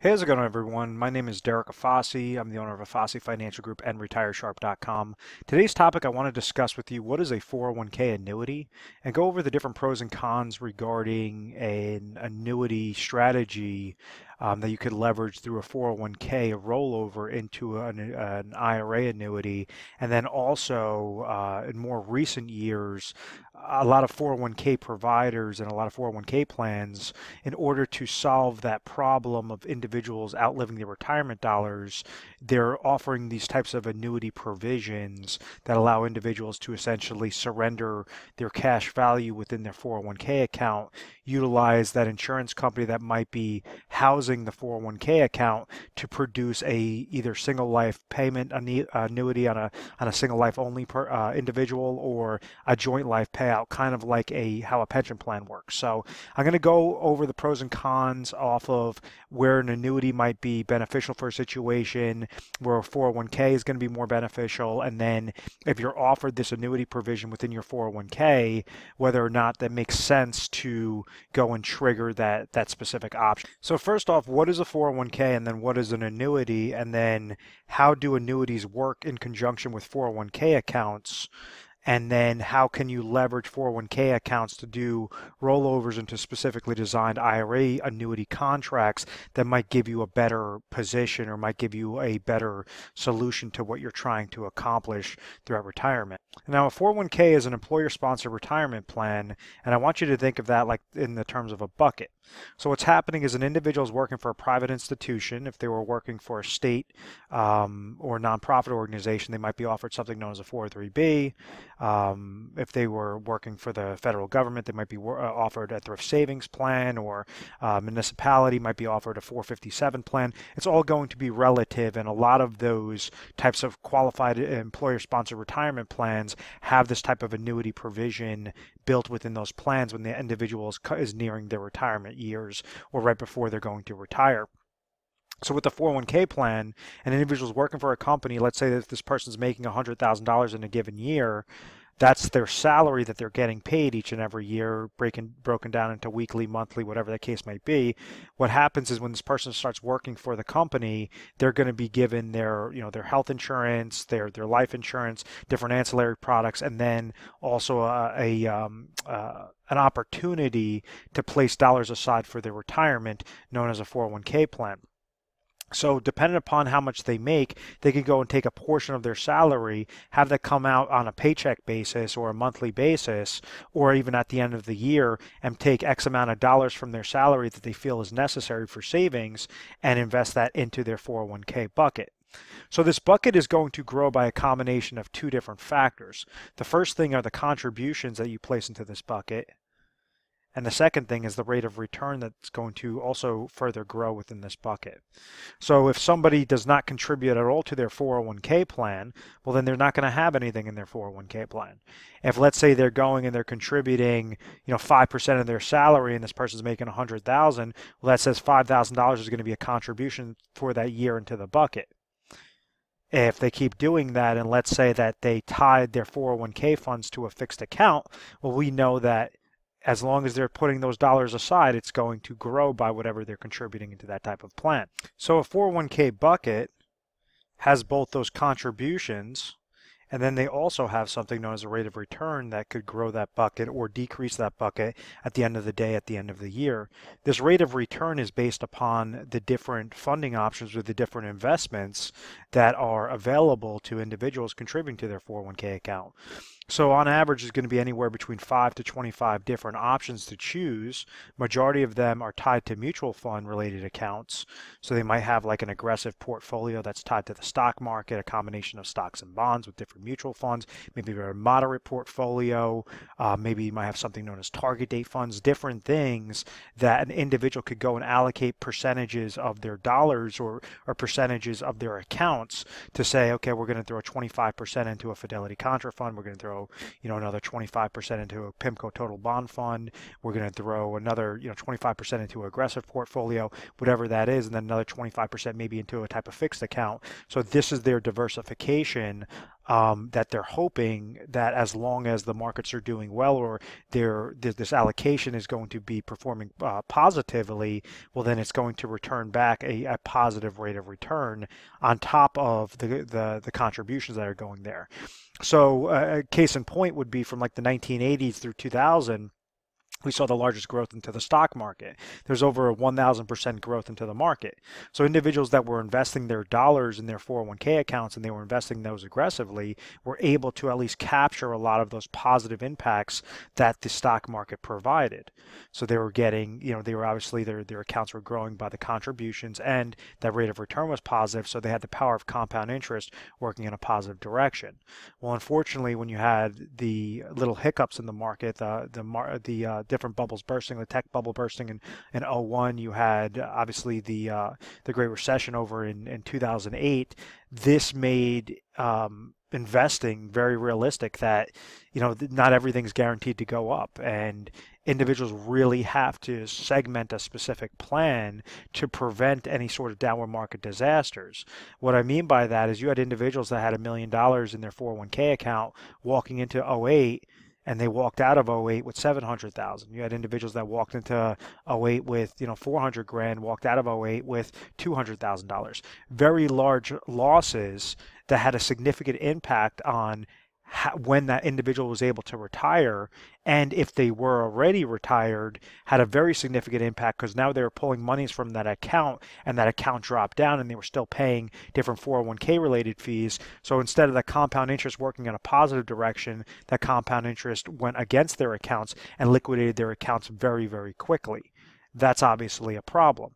Hey, how's it going, everyone? My name is Derek Afasi. I'm the owner of Afasi Financial Group and RetireSharp.com. Today's topic, I want to discuss with you what is a 401k annuity and go over the different pros and cons regarding an annuity strategy that you could leverage through a 401k rollover into an IRA annuity. And then also, in more recent years, a lot of 401k providers and a lot of 401k plans, in order to solve that problem of individuals outliving their retirement dollars, they're offering these types of annuity provisions that allow individuals to essentially surrender their cash value within their 401k account, utilize that insurance company that might be housing the 401k account to produce a either single life payment annuity on a single life only per individual, or a joint life payout, kind of like how a pension plan works. So I'm going to go over the pros and cons off of where an annuity might be beneficial for a situation, where a 401k is going to be more beneficial, and then if you're offered this annuity provision within your 401k, whether or not that makes sense to go and trigger that specific option. So first off, what is a 401k, and then what is an annuity, and then how do annuities work in conjunction with 401k accounts? And then how can you leverage 401k accounts to do rollovers into specifically designed IRA annuity contracts that might give you a better position or might give you a better solution to what you're trying to accomplish throughout retirement. Now, a 401k is an employer-sponsored retirement plan, and I want you to think of that like in the terms of a bucket. So what's happening is an individual is working for a private institution. If they were working for a state or nonprofit organization, they might be offered something known as a 403b. If they were working for the federal government, they might be offered a thrift savings plan, or municipality might be offered a 457 plan. It's all going to be relative, and a lot of those types of qualified employer-sponsored retirement plans have this type of annuity provision built within those plans when the individual is nearing their retirement years or right before they're going to retire. So with the 401k plan, an individual is working for a company. Let's say that this person's making $100,000 in a given year. That's their salary that they're getting paid each and every year, broken down into weekly, monthly, whatever the case might be. What happens is when this person starts working for the company, they're going to be given their health insurance, their life insurance, different ancillary products, and then also an opportunity to place dollars aside for their retirement, known as a 401k plan. So depending upon how much they make, they could go and take a portion of their salary, have that come out on a paycheck basis or a monthly basis, or even at the end of the year, and take X amount of dollars from their salary that they feel is necessary for savings and invest that into their 401k bucket. So this bucket is going to grow by a combination of two different factors. The first thing are the contributions that you place into this bucket. And the second thing is the rate of return that's going to also further grow within this bucket. So if somebody does not contribute at all to their 401k plan, well, then they're not going to have anything in their 401k plan. If, let's say, they're going and they're contributing, 5% of their salary, and this person's making $100,000, well, that says $5,000 is going to be a contribution for that year into the bucket. If they keep doing that, and let's say that they tied their 401k funds to a fixed account, well, we know that as long as they're putting those dollars aside, it's going to grow by whatever they're contributing into that type of plan. So a 401k bucket has both those contributions, and then they also have something known as a rate of return that could grow that bucket or decrease that bucket at the end of the day, at the end of the year. This rate of return is based upon the different funding options or the different investments that are available to individuals contributing to their 401k account. So on average, it's going to be anywhere between 5 to 25 different options to choose. Majority of them are tied to mutual fund related accounts. So they might have like an aggressive portfolio that's tied to the stock market, a combination of stocks and bonds with different mutual funds, maybe a moderate portfolio, maybe you might have something known as target date funds, different things that an individual could go and allocate percentages of their dollars or percentages of their accounts to say, okay, we're going to throw 25% into a Fidelity Contra fund, we're going to throw another 25% into a PIMCO total bond fund. We're going to throw another 25% into an aggressive portfolio, whatever that is, and then another 25% maybe into a type of fixed account. So this is their diversification that they're hoping that as long as the markets are doing well, or this allocation is going to be performing positively, well, then it's going to return back a positive rate of return on top of the contributions that are going there. So a case in point would be from like the 1980s through 2000. We saw the largest growth into the stock market. There's over a 1,000% growth into the market. So individuals that were investing their dollars in their 401k accounts and they were investing those aggressively were able to at least capture a lot of those positive impacts that the stock market provided. So they were getting, they were obviously their accounts were growing by the contributions, and that rate of return was positive. So they had the power of compound interest working in a positive direction. Well, unfortunately, when you had the little hiccups in the market, the different bubbles bursting, the tech bubble bursting in 01, you had obviously the Great Recession over in 2008. This made investing very realistic, that not everything's guaranteed to go up, and individuals really have to segment a specific plan to prevent any sort of downward market disasters. What I mean by that is you had individuals that had $1 million in their 401k account walking into 08, and they walked out of 08 with 700,000. You had individuals that walked into 08 with 400 grand, walked out of 08 with $200,000. Very large losses that had a significant impact on when that individual was able to retire, and if they were already retired, had a very significant impact, because now they were pulling monies from that account, and that account dropped down, and they were still paying different 401k related fees. So instead of the compound interest working in a positive direction, that compound interest went against their accounts and liquidated their accounts very, very quickly. That's obviously a problem.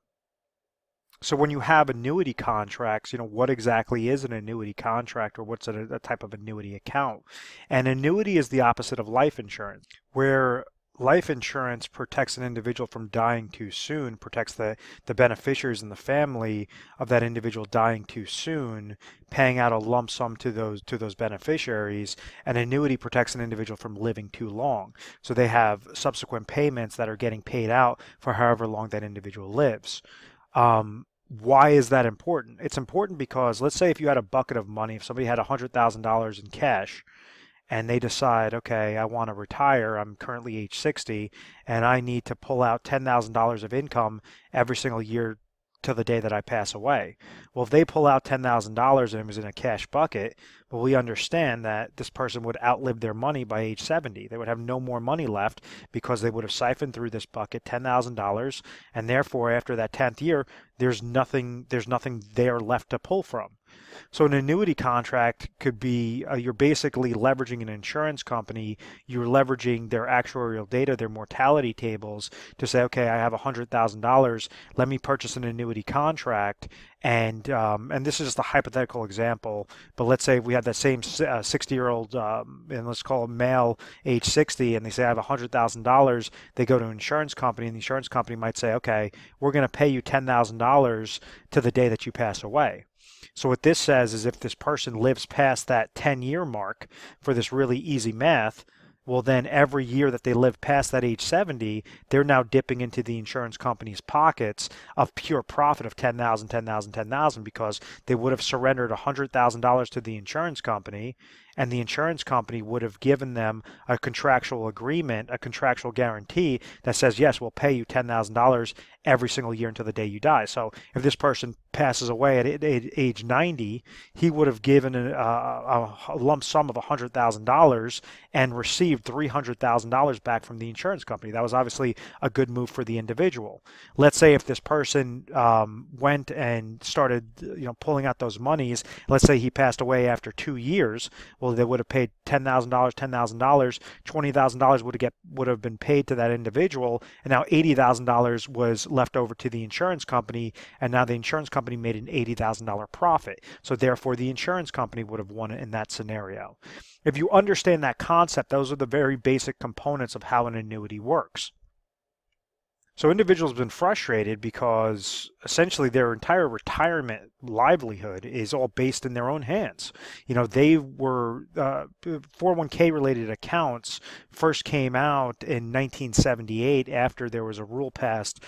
So when you have annuity contracts, what exactly is an annuity contract, or what's a type of annuity account? An annuity is the opposite of life insurance, where life insurance protects an individual from dying too soon, protects the beneficiaries and the family of that individual dying too soon, paying out a lump sum to those beneficiaries. An annuity protects an individual from living too long. So they have subsequent payments that are getting paid out for however long that individual lives. Why is that important? It's important because, let's say if you had a bucket of money, if somebody had $100,000 in cash, and they decide, okay, I want to retire, I'm currently age 60, and I need to pull out $10,000 of income every single year to the day that I pass away. Well, if they pull out $10,000 and it was in a cash bucket, well, we understand that this person would outlive their money by age 70. They would have no more money left because they would have siphoned through this bucket $10,000, and therefore after that 10th year, there's nothing there left to pull from. So an annuity contract could be, you're basically leveraging an insurance company, you're leveraging their actuarial data, their mortality tables, to say, okay, I have $100,000, let me purchase an annuity contract, and this is just a hypothetical example, but let's say we have that same 60-year-old, and let's call him male, age 60, and they say I have $100,000, they go to an insurance company, and the insurance company might say, okay, we're going to pay you $10,000 to the day that you pass away. So what this says is if this person lives past that 10-year mark, for this really easy math, well, then every year that they live past that age 70, they're now dipping into the insurance company's pockets of pure profit of $10,000, $10,000, $10,000, because they would have surrendered $100,000 to the insurance company, and the insurance company would have given them a contractual agreement, a contractual guarantee that says, yes, we'll pay you $10,000 every single year until the day you die. So if this person passes away at age 90, he would have given a lump sum of $100,000 and received $300,000 back from the insurance company. That was obviously a good move for the individual. Let's say if this person went and started pulling out those monies, let's say he passed away after 2 years, well, they would have paid $10,000, $10,000, $20,000 would have been paid to that individual, and now $80,000 was left over to the insurance company, and now the insurance company made an $80,000 profit. So therefore, the insurance company would have won it in that scenario. If you understand that concept, those are the very basic components of how an annuity works. So individuals have been frustrated because essentially their entire retirement livelihood is all based in their own hands. You know, they were 401k related accounts first came out in 1978 after there was a rule passed,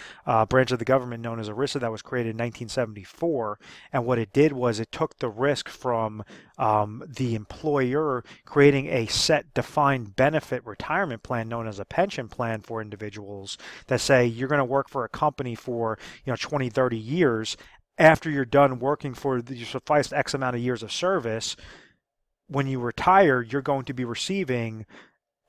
branch of the government known as ERISA that was created in 1974. And what it did was it took the risk from the employer creating a set defined benefit retirement plan known as a pension plan for individuals that say you're going to work for a company for 20, 30 years. After you're done working for the sufficed X amount of years of service, when you retire, you're going to be receiving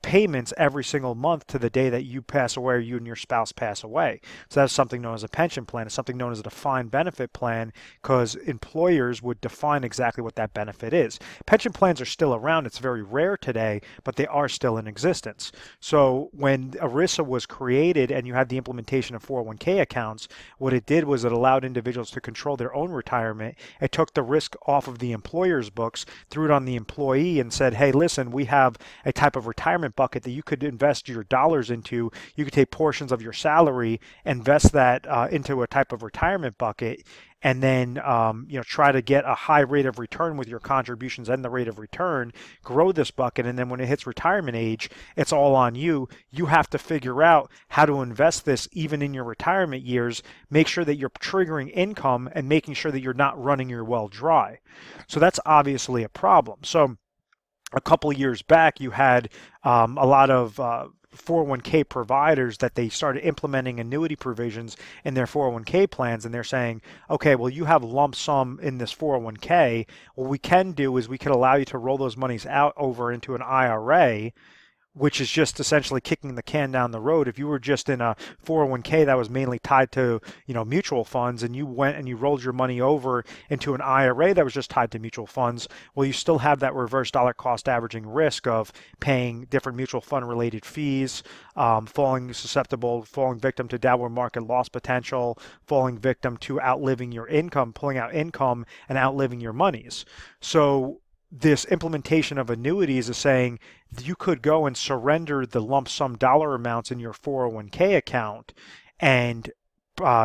payments every single month to the day that you pass away or you and your spouse pass away. So that's something known as a pension plan. It's something known as a defined benefit plan because employers would define exactly what that benefit is. Pension plans are still around. It's very rare today, but they are still in existence. So when ERISA was created and you had the implementation of 401k accounts, what it did was it allowed individuals to control their own retirement. It took the risk off of the employer's books, threw it on the employee and said, hey, listen, we have a type of retirement bucket that you could invest your dollars into. You could take portions of your salary, invest that into a type of retirement bucket, and then try to get a high rate of return with your contributions and the rate of return, grow this bucket, and then when it hits retirement age, it's all on you. You have to figure out how to invest this even in your retirement years, make sure that you're triggering income and making sure that you're not running your well dry. So that's obviously a problem. So a couple of years back, you had a lot of 401k providers that they started implementing annuity provisions in their 401k plans, and they're saying, okay, well, you have lump sum in this 401k. What we can do is we can allow you to roll those monies out over into an IRA, which is just essentially kicking the can down the road. If you were just in a 401k that was mainly tied to, mutual funds, and you went and you rolled your money over into an IRA that was just tied to mutual funds, well, you still have that reverse dollar cost averaging risk of paying different mutual fund related fees, falling victim to downward market loss potential, falling victim to outliving your income, pulling out income and outliving your monies. So this implementation of annuities is saying you could go and surrender the lump sum dollar amounts in your 401k account and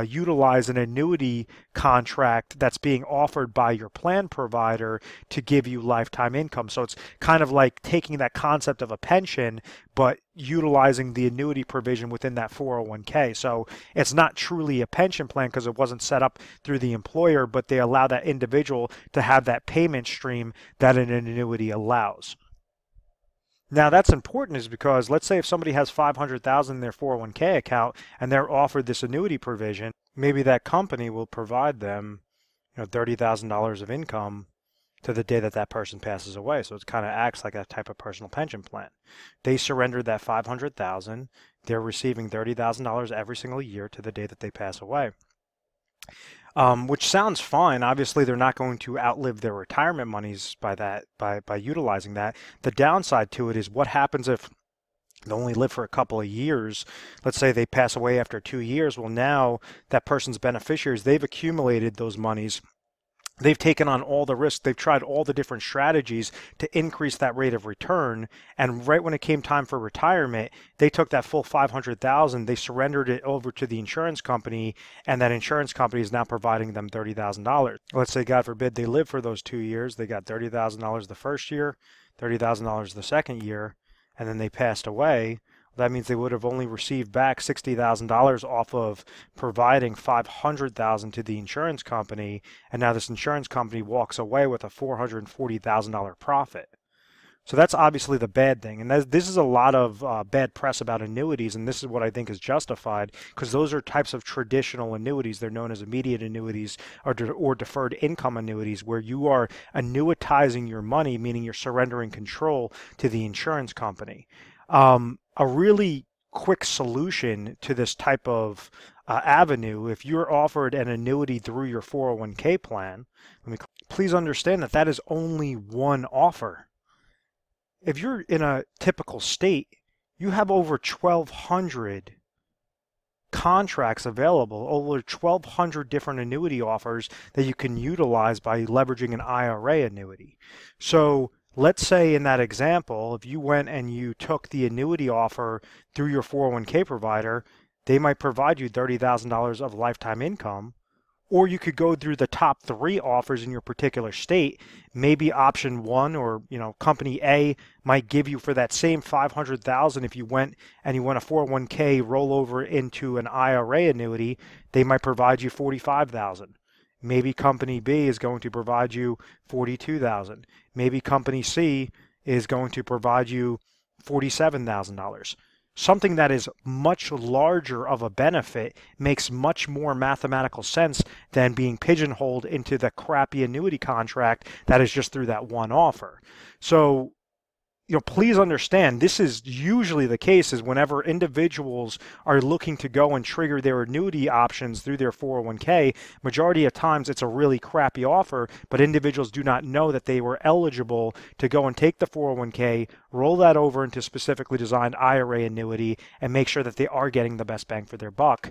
utilize an annuity contract that's being offered by your plan provider to give you lifetime income. So it's kind of like taking that concept of a pension, but utilizing the annuity provision within that 401k. So it's not truly a pension plan because it wasn't set up through the employer, but they allow that individual to have that payment stream that an annuity allows. Now that's important is because let's say if somebody has $500,000 in their 401k account and they're offered this annuity provision, maybe that company will provide them, $30,000 of income to the day that that person passes away. So it kind of acts like a type of personal pension plan. They surrendered that $500,000. They're receiving $30,000 every single year to the day that they pass away. Which sounds fine. Obviously, they're not going to outlive their retirement monies by utilizing that. The downside to it is what happens if they only live for a couple of years. Let's say they pass away after 2 years. Well, now that person's beneficiaries, they've accumulated those monies. They've taken on all the risk. They've tried all the different strategies to increase that rate of return. And right when it came time for retirement, they took that full $500,000, they surrendered it over to the insurance company, and that insurance company is now providing them $30,000. Let's say, God forbid, they live for those 2 years. They got $30,000 the first year, $30,000 the second year, and then they passed away. That means they would have only received back $60,000 off of providing $500,000 to the insurance company, and now this insurance company walks away with a $440,000 profit. So that's obviously the bad thing, and this is a lot of bad press about annuities, and this is what I think is justified because those are types of traditional annuities. They're known as immediate annuities or deferred income annuities, where you are annuitizing your money, meaning you're surrendering control to the insurance company. A really quick solution to this type of avenue, if you're offered an annuity through your 401k plan, please understand that that is only one offer. If you're in a typical state, you have over 1,200 contracts available, over 1,200 different annuity offers that you can utilize by leveraging an IRA annuity. So let's say in that example, if you went and you took the annuity offer through your 401k provider, they might provide you $30,000 of lifetime income. Or you could go through the top 3 offers in your particular state. Maybe option 1 or company A might give you for that same $500,000. If you went a 401k rollover into an IRA annuity, they might provide you $45,000. Maybe company B is going to provide you $42,000. Maybe company C is going to provide you $47,000. Something that is much larger of a benefit makes much more mathematical sense than being pigeonholed into the crappy annuity contract that is just through that one offer. So, please understand, this is usually the case is whenever individuals are looking to go and trigger their annuity options through their 401k, majority of times it's a really crappy offer, but individuals do not know that they were eligible to go and take the 401k, roll that over into specifically designed IRA annuity, and make sure that they are getting the best bang for their buck,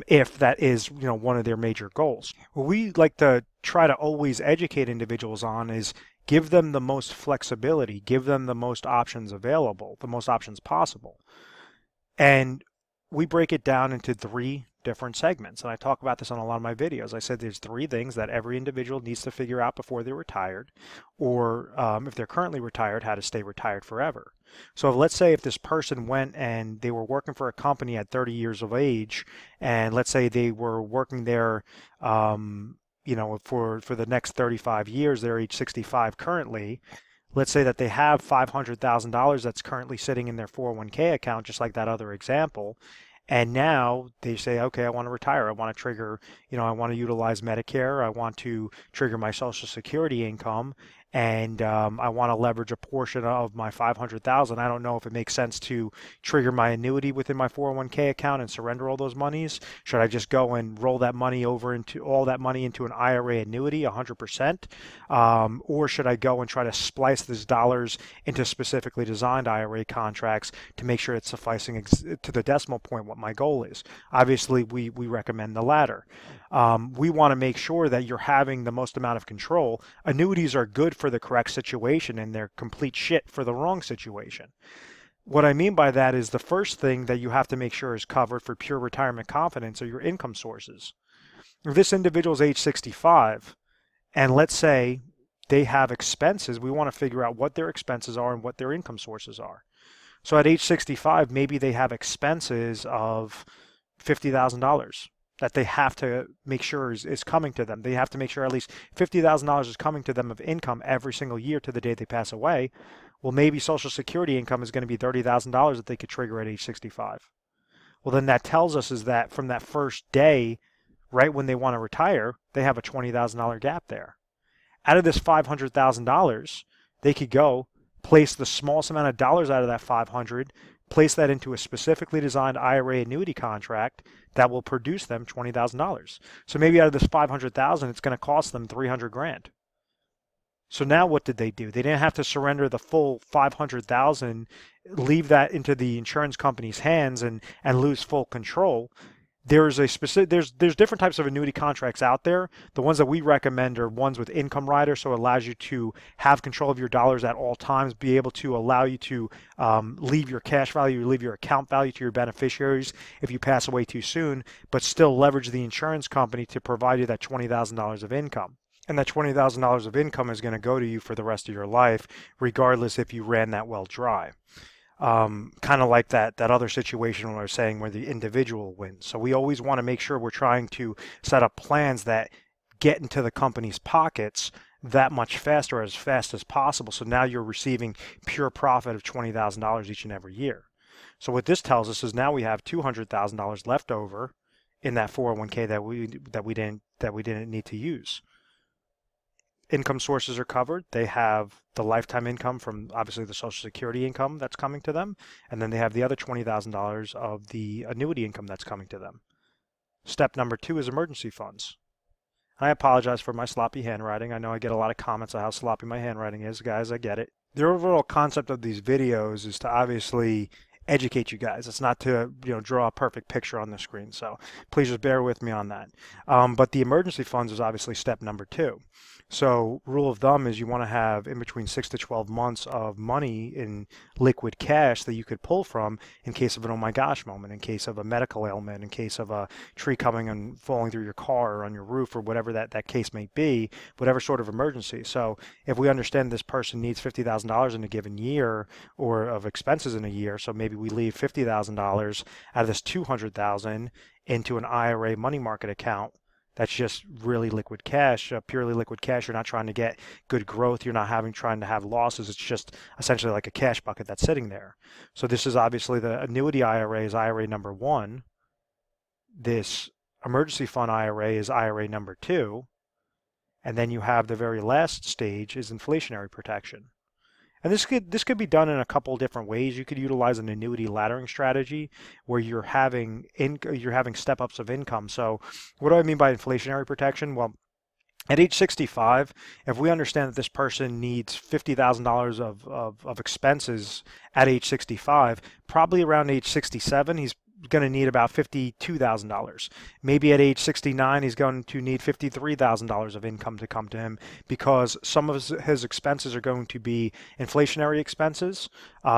if that is one of their major goals. What we like to try to always educate individuals on is give them the most flexibility, give them the most options available, the most options possible. And we break it down into 3 different segments. And I talk about this on a lot of my videos. I said there's 3 things that every individual needs to figure out before they're retired, or if they're currently retired, how to stay retired forever. So let's say if this person went and they were working for a company at 30 years of age, and let's say they were working there for the next 35 years, they're age 65 currently. Let's say that they have $500,000 that's currently sitting in their 401k account, just like that other example. And now they say, okay, I want to retire. I want to trigger, I want to utilize Medicare. I want to trigger my Social Security income. And I want to leverage a portion of my $500,000. I don't know if it makes sense to trigger my annuity within my 401k account and surrender all those monies. Should I just go and roll that money over into all that money into an IRA annuity, 100%? Or should I go and try to splice these dollars into specifically designed IRA contracts to make sure it's sufficing to the decimal point what my goal is? Obviously, we recommend the latter. We want to make sure that you're having the most amount of control. Annuities are good for the correct situation and they're complete shit for the wrong situation. What I mean by that is the first thing that you have to make sure is covered for pure retirement confidence are your income sources. If this individual is age 65 and let's say they have expenses, we want to figure out what their expenses are and what their income sources are. So at age 65, maybe they have expenses of $50,000. That they have to make sure is coming to them. They have to make sure at least $50,000 is coming to them of income every single year to the day they pass away. Well, maybe Social Security income is going to be $30,000 that they could trigger at age 65. Well, then that tells us is that from that first day, right when they want to retire, they have a $20,000 gap there. Out of this $500,000, they could go place the smallest amount of dollars out of that $500,000, place that into a specifically designed IRA annuity contract that will produce them $20,000. So maybe out of this $500,000, it's going to cost them $300,000. So now what did they do? They didn't have to surrender the full $500,000, leave that into the insurance company's hands and lose full control. There's different types of annuity contracts out there. The ones that we recommend are ones with income rider, so it allows you to have control of your dollars at all times, be able to allow you to leave your cash value, leave your account value to your beneficiaries if you pass away too soon, but still leverage the insurance company to provide you that $20,000 of income. And that $20,000 of income is going to go to you for the rest of your life, regardless if you ran that well dry. Kind of like that other situation when I was saying where the individual wins. So we always want to make sure we're trying to set up plans that get into the company's pockets that much faster, as fast as possible. So now you're receiving pure profit of $20,000 each and every year. So what this tells us is now we have $200,000 left over in that 401k that we didn't need to use. Income sources are covered. They have the lifetime income from obviously the Social Security income that's coming to them, and then they have the other $20,000 of the annuity income that's coming to them. Step number 2 is emergency funds. I apologize for my sloppy handwriting. I know I get a lot of comments on how sloppy my handwriting is. Guys, I get it. The overall concept of these videos is to obviously educate you guys. It's not to draw a perfect picture on the screen. So please just bear with me on that. But the emergency funds is obviously step number 2. So rule of thumb is you want to have in between 6 to 12 months of money in liquid cash that you could pull from in case of an oh my gosh moment, in case of a medical ailment, in case of a tree coming and falling through your car or on your roof or whatever that case may be, whatever sort of emergency. So if we understand this person needs $50,000 in a given year or of expenses in a year, so maybe we leave $50,000 out of this $200,000 into an IRA money market account. That's just really liquid cash, purely liquid cash. You're not trying to get good growth. You're not trying to have losses. It's just essentially like a cash bucket that's sitting there. So this is obviously the annuity IRA is IRA number 1. This emergency fund IRA is IRA number 2. And then you have the very last stage is inflationary protection. And this could be done in a couple different ways. You could utilize an annuity laddering strategy where you're having step-ups of income. So what do I mean by inflationary protection? Well, at age 65, if we understand that this person needs $50,000 of expenses at age 65, probably around age 67, he's going to need about $52,000. Maybe at age 69, he's going to need $53,000 of income to come to him because some of his expenses are going to be inflationary expenses.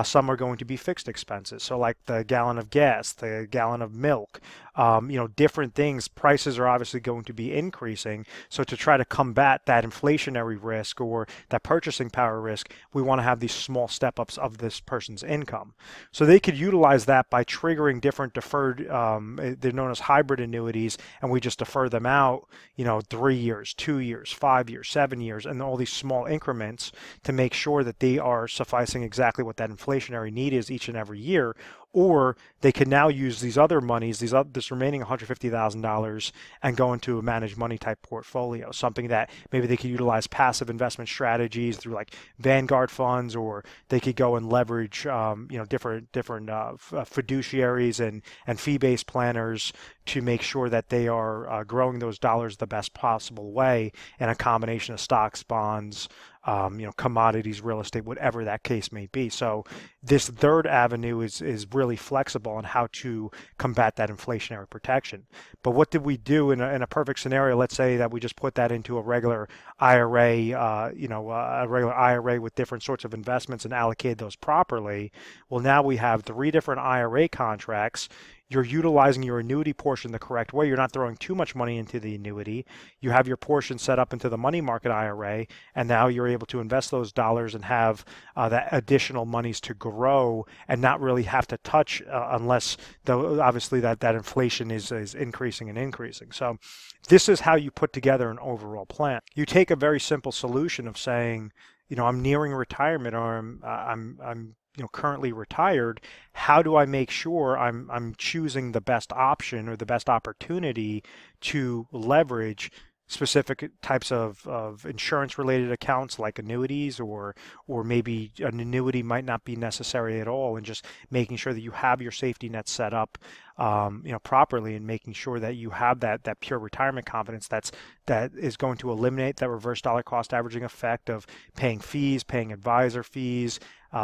Some are going to be fixed expenses. So like the gallon of gas, the gallon of milk, different things. Prices are obviously going to be increasing. So to try to combat that inflationary risk or that purchasing power risk, we want to have these small step-ups of this person's income. So they could utilize that by triggering different deferred, they're known as hybrid annuities, and we just defer them out, 3 years, 2 years, 5 years, 7 years, and all these small increments to make sure that they are sufficing exactly what that inflationary need is each and every year. Or they can now use these other monies, this remaining $150,000, and go into a managed money type portfolio, something that maybe they could utilize passive investment strategies through like Vanguard funds, or they could go and leverage, different fiduciaries and fee-based planners to make sure that they are growing those dollars the best possible way in a combination of stocks, bonds, commodities, real estate, whatever that case may be. So this third avenue is really flexible on how to combat that inflationary protection. But what did we do in a perfect scenario? Let's say that we just put that into a regular IRA, a regular IRA with different sorts of investments and allocated those properly. Well, now we have 3 different IRA contracts. You're utilizing your annuity portion the correct way. You're not throwing too much money into the annuity. You have your portion set up into the money market IRA, and now you're able to invest those dollars and have that additional monies to grow and not really have to touch unless obviously that inflation is increasing and increasing. So this is how you put together an overall plan. You take a very simple solution of saying, I'm nearing retirement, or I'm currently retired. How do I make sure I'm choosing the best option or the best opportunity to leverage specific types of insurance related accounts like annuities, or maybe an annuity might not be necessary at all, and just making sure that you have your safety net set up properly, and making sure that you have that pure retirement confidence that is going to eliminate that reverse dollar cost averaging effect of paying fees, paying advisor fees,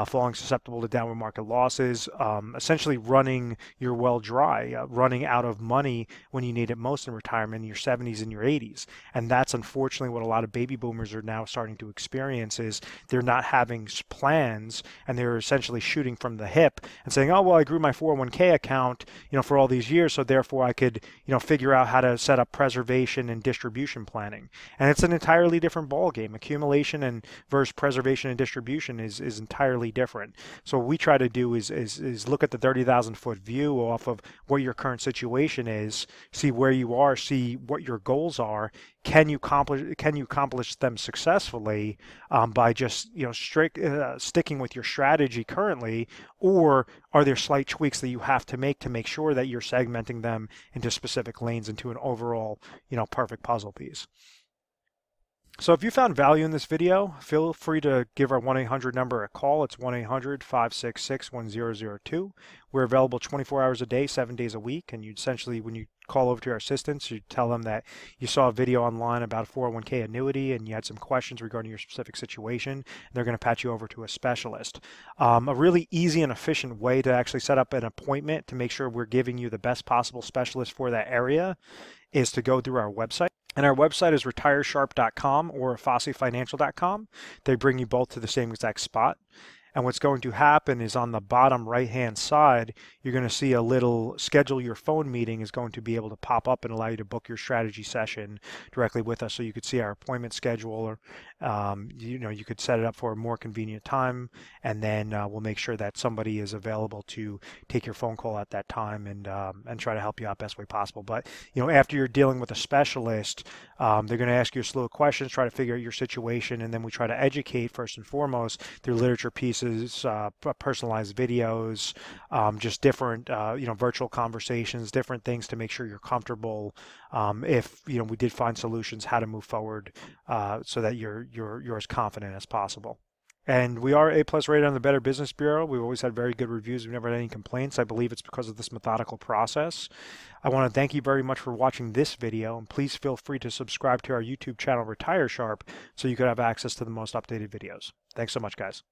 falling susceptible to downward market losses, essentially running your well dry, running out of money when you need it most in retirement in your 70s and your 80s. And that's unfortunately what a lot of baby boomers are now starting to experience, is they're not having plans, and they're essentially shooting from the hip and saying, oh, well, I grew my 401k account, for all these years, so therefore I could, figure out how to set up preservation and distribution planning. And it's an entirely different ballgame. Accumulation and versus preservation and distribution is entirely different. So what we try to do is look at the 30,000-foot view off of what your current situation is, see where you are, see what your goals are. Can you accomplish them successfully by just sticking with your strategy currently, or are there slight tweaks that you have to make sure that you're segmenting them into specific lanes into an overall perfect puzzle piece? So if you found value in this video, feel free to give our 1-800 number a call. It's 1-800-566-1002. We're available 24 hours a day, 7 days a week. And you essentially, when you call over to our assistants, you tell them that you saw a video online about a 401k annuity and you had some questions regarding your specific situation. And they're going to patch you over to a specialist. A really easy and efficient way to actually set up an appointment to make sure we're giving you the best possible specialist for that area is to go through our website. And our website is retiresharp.com or fosseyfinancial.com. They bring you both to the same exact spot. And what's going to happen is on the bottom right-hand side, you're going to see a little schedule your phone meeting is going to be able to pop up and allow you to book your strategy session directly with us. So you could see our appointment schedule, or you could set it up for a more convenient time, and then we'll make sure that somebody is available to take your phone call at that time and try to help you out best way possible. But after you're dealing with a specialist, they're going to ask you a slew of questions, try to figure out your situation, and then we try to educate first and foremost through literature pieces, personalized videos, just different virtual conversations, different things to make sure you're comfortable if we did find solutions, how to move forward so that you're as confident as possible. And we are A+ rated on the Better Business Bureau. We've always had very good reviews. We've never had any complaints. I believe it's because of this methodical process. I want to thank you very much for watching this video, and please feel free to subscribe to our YouTube channel, Retire Sharp, so you could have access to the most updated videos. Thanks so much, guys.